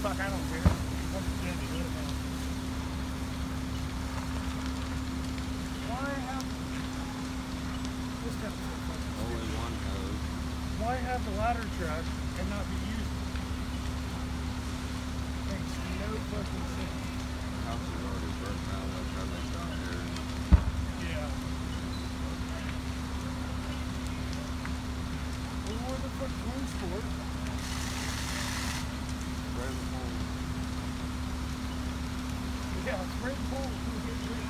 fuck, I don't care. Once it's dead, they let it down. Why have this kind of stuff? Only one hose. Why have the ladder truck and not be used? Makes no fucking sense. The house is already burnt down by the time they got here. Yeah. Well, where the fuck coins for? Spray the hole. Yeah, spray the hole.